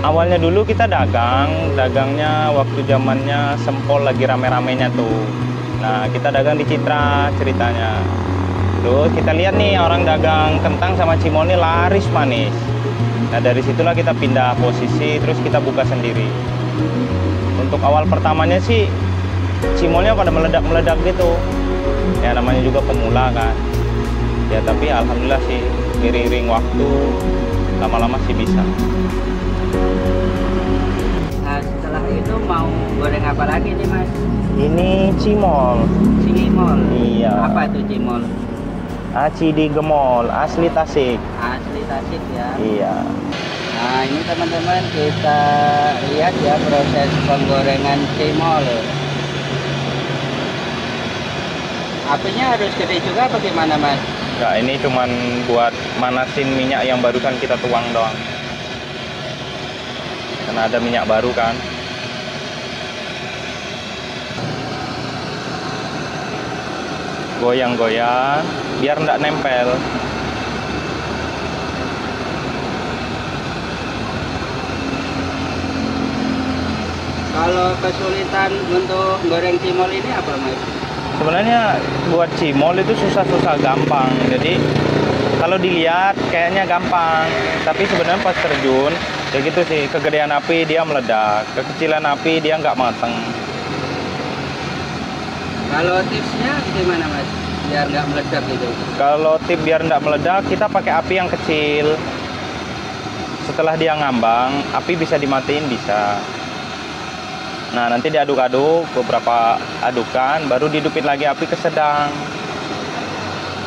Awalnya dulu kita dagangnya waktu zamannya Sempol lagi rame-ramenya tuh. Nah, kita dagang di Citra ceritanya. Terus kita lihat nih orang dagang kentang sama cimol ini laris manis. Nah, dari situlah kita pindah posisi, terus kita buka sendiri. Untuk awal pertamanya sih cimolnya pada meledak-meledak gitu. Ya namanya juga pemula kan. Ya tapi alhamdulillah sih beriring waktu lama-lama sih bisa. Nah, setelah itu mau goreng apa lagi nih Mas? Ini cimol. Cimol. Iya. Apa itu cimol? Aci di Gemol, asli Tasik. Asli Tasik ya. Iya. Nah ini teman-teman kita lihat ya proses penggorengan cimol. Apinya harus gede juga apa gimana Mas? Enggak, ini cuman buat manasin minyak yang barusan kita tuang doang. Karena ada minyak baru kan. Goyang-goyang biar enggak nempel. Kalau kesulitan untuk goreng cimol ini apa Mas? Sebenarnya buat cimol itu susah-susah gampang. Jadi kalau dilihat kayaknya gampang, tapi sebenarnya pas terjun ya gitu sih, kegedean api dia meledak, kekecilan api dia nggak mateng. Kalau tipsnya gimana Mas? Biar nggak meledak gitu. Kalau tip biar nggak meledak, kita pakai api yang kecil. Setelah dia ngambang, api bisa dimatiin bisa. Nah, nanti diaduk-aduk beberapa adukan, baru dihidupin lagi api ke sedang.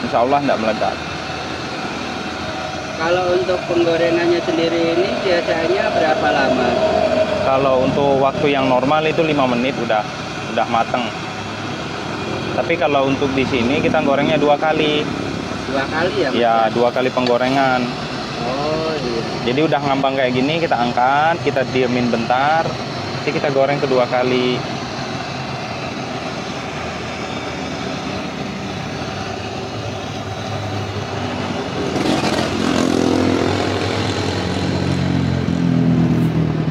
Insya Allah nggak meledak. Kalau untuk penggorengannya sendiri ini biasanya berapa lama? Kalau untuk waktu yang normal itu 5 menit udah mateng. Tapi kalau untuk di sini kita gorengnya 2 kali. 2 kali ya Mas? Ya, 2 kali penggorengan. Oh iya. Jadi udah ngambang kayak gini, kita angkat, kita diemin bentar, nanti kita goreng kedua kali.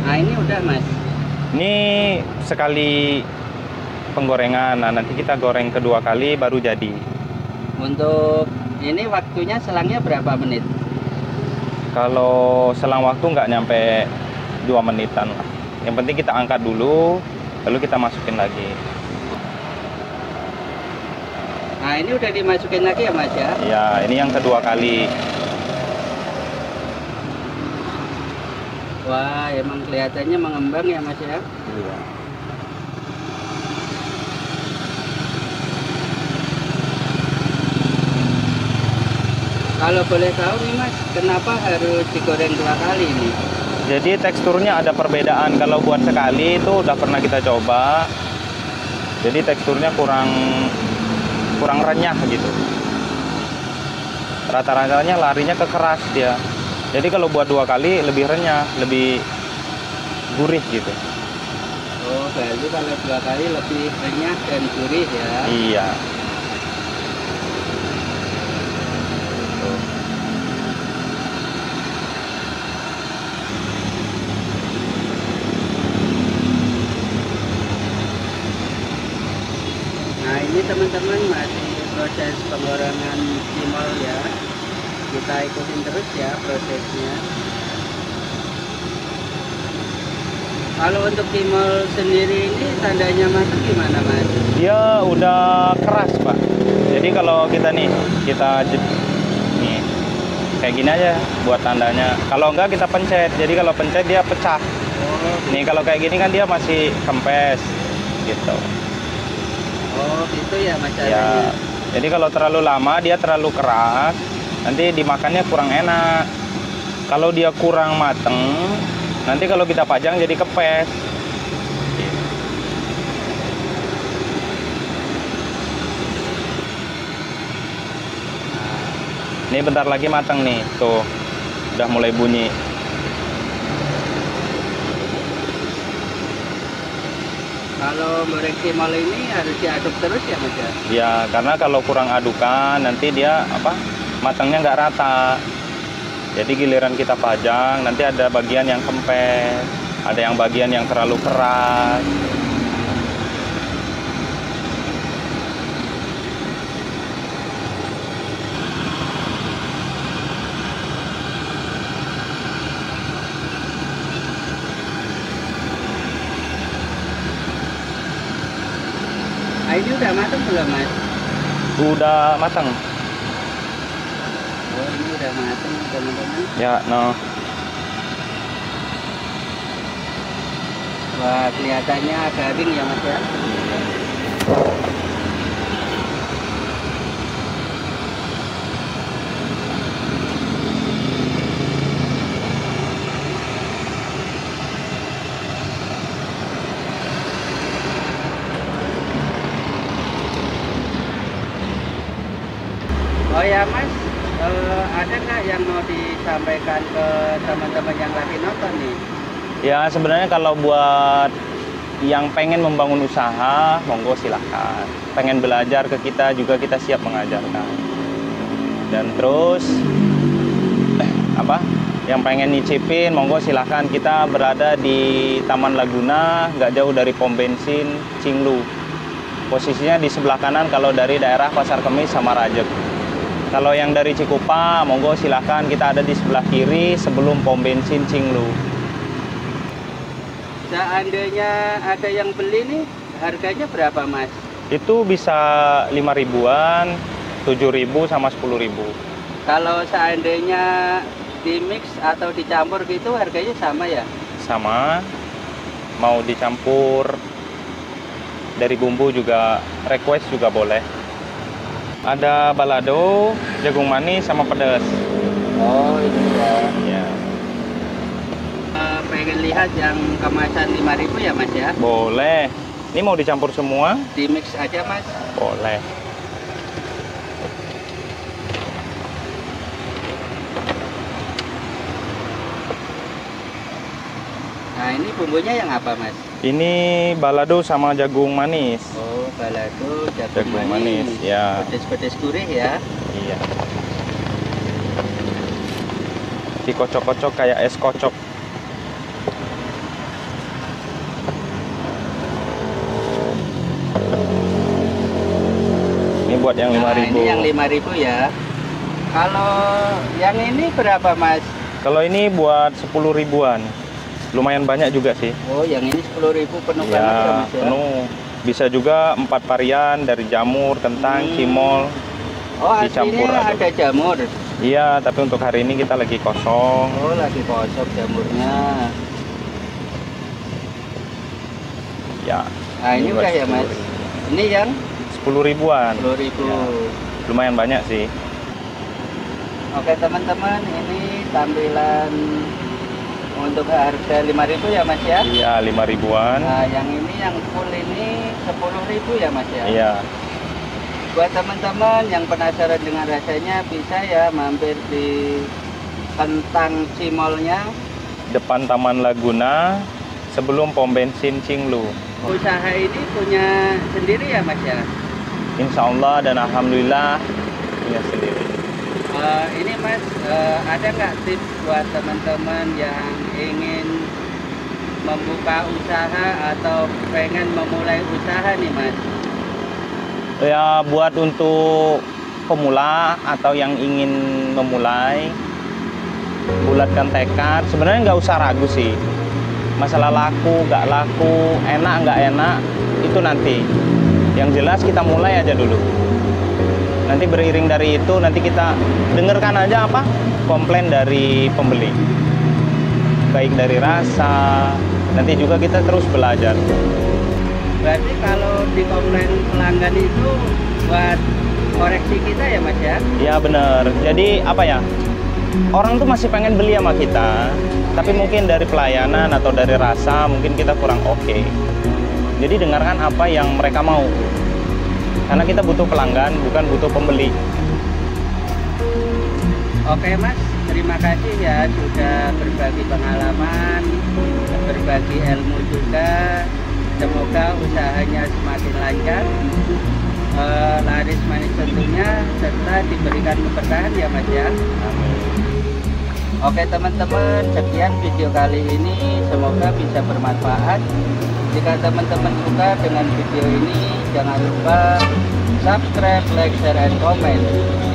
Nah ini udah Mas. Ini sekali penggorengan, nah nanti kita goreng kedua kali baru jadi. Untuk ini waktunya selangnya berapa menit? Kalau selang waktu nggak nyampe 2 menitan lah. Yang penting kita angkat dulu, lalu kita masukin lagi. Nah ini udah dimasukin lagi ya Mas ya? Ya, ini yang kedua kali. Wah emang kelihatannya mengembang ya Mas ya? Iya. Kalau boleh tahu nih Mas, kenapa harus digoreng 2 kali ini? Jadi teksturnya ada perbedaan. Kalau buat sekali itu udah pernah kita coba. Jadi teksturnya kurang renyah gitu. Rata-ratanya larinya ke keras dia. Jadi kalau buat 2 kali lebih renyah, lebih gurih gitu. Oh berarti kalau 2 kali lebih renyah dan gurih ya? Iya. Nah ini teman-teman masih proses penggorengan cimol ya. Kita ikutin terus ya prosesnya. Kalau untuk cimol sendiri ini tandanya matang gimana Mas? Dia udah keras Pak. Jadi kalau kita nih nih kayak gini aja buat tandanya. Kalau enggak kita pencet. Jadi kalau pencet dia pecah. Oh, Nih kalau kayak gini kan dia masih kempes gitu. oh gitu ya Mas Ya. caranya. Jadi kalau terlalu lama dia terlalu keras, nanti dimakannya kurang enak. Kalau dia kurang mateng, nanti kalau kita pajang jadi kepes. Ini bentar lagi matang nih, tuh udah mulai bunyi. Kalau goreng cimol ini harus diaduk terus ya Mas ya? Ya, karena kalau kurang adukan nanti dia matangnya nggak rata. Jadi giliran kita pajang, nanti ada bagian yang kempes, ada yang bagian yang terlalu keras. Nah, ini udah matang belum, Mas? Udah matang. Oh, ini udah matang, teman-teman. Ya, no. Wah, kelihatannya garing ya, Mas ya. Oh ya, Mas, ada nggak yang mau disampaikan ke teman-teman yang lagi nonton nih? Ya, sebenarnya kalau buat yang pengen membangun usaha, monggo silahkan. Pengen belajar ke kita juga, kita siap mengajarkan. Dan terus, yang pengen nyicipin, monggo silahkan. Kita berada di Taman Laguna, nggak jauh dari pom bensin Cinglu. Posisinya di sebelah kanan kalau dari daerah Pasar Kemis sama Rajek. Kalau yang dari Cikupa, monggo silahkan, kita ada di sebelah kiri sebelum pom bensin Cinglu. Seandainya ada yang beli nih, harganya berapa, Mas? Itu bisa 5 ribuan, 7 ribu sama 10 ribu. Kalau seandainya di mix atau dicampur gitu, harganya sama ya? Sama, mau dicampur dari bumbu juga, request juga boleh. Ada balado, jagung manis sama pedas. Oh, ini ya. Ya, Pengen lihat yang kemasan 5.000 ya, Mas ya? boleh. Ini mau dicampur semua? Di mix aja, Mas. Boleh. Nah, ini bumbunya yang apa, Mas? Ini balado sama jagung manis. Oh, balado, jagung Jagung manis, ya. Pedes-pedes gurih ya. Iya. Dikocok-kocok kayak es kocok. Ini buat yang 5.000. Ini yang 5.000 ya. Kalau yang ini berapa, Mas? Kalau ini buat 10 ribuan. Lumayan banyak juga sih. Oh, yang ini 10.000 penuh banget ya, Ya, Mas ya? penuh. Bisa juga 4 varian dari jamur, kentang, cimol. Oh, Dicampur aslinya aduk. ada jamur. Iya, tapi untuk hari ini kita lagi kosong. Oh, lagi kosong jamurnya. Ya. Nah, ini buat udah ya, Mas? 10.000. Ini yang 10 ribuan. 10.000. Ya. Lumayan banyak sih. Oke, teman-teman, ini tampilan untuk harga 5.000 ya, Mas ya? Iya, 5 ribuan. Nah, yang ini yang full ini 10.000 ya, Mas ya? Iya. Buat teman-teman yang penasaran dengan rasanya, bisa ya mampir di kentang cimolnya. Depan Taman Laguna, sebelum pom bensin Cinglu. Usaha ini punya sendiri ya, Mas ya? Insya Allah dan Alhamdulillah punya sendiri. Ini Mas, ada nggak tips buat teman-teman yang ingin membuka usaha atau pengen memulai usaha nih, Mas? Ya, buat untuk pemula atau yang ingin memulai, bulatkan tekad. Sebenarnya nggak usah ragu sih. Masalah laku, nggak laku, enak nggak enak, itu nanti. Yang jelas kita mulai aja dulu. Nanti beriring dari itu, nanti kita dengarkan aja apa komplain dari pembeli. Baik dari rasa, nanti juga kita terus belajar. Berarti kalau di komplain pelanggan itu buat koreksi kita ya, Mas ya? Ya bener. Jadi apa ya? Orang tuh masih pengen beli sama kita, tapi mungkin dari pelayanan atau dari rasa mungkin kita kurang oke. Jadi dengarkan apa yang mereka mau. Karena kita butuh pelanggan, bukan butuh pembeli. Oke, Mas, terima kasih ya sudah berbagi pengalaman, berbagi ilmu juga. Semoga usahanya semakin lancar, laris manis tentunya, serta diberikan keberkahan ya, Mas ya. Amin. Oke teman-teman, sekian video kali ini, semoga bisa bermanfaat. Jika teman-teman suka dengan video ini, jangan lupa subscribe, like, share, and comment.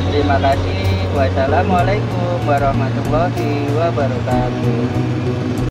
Terima kasih. Wassalamualaikum warahmatullahi wabarakatuh.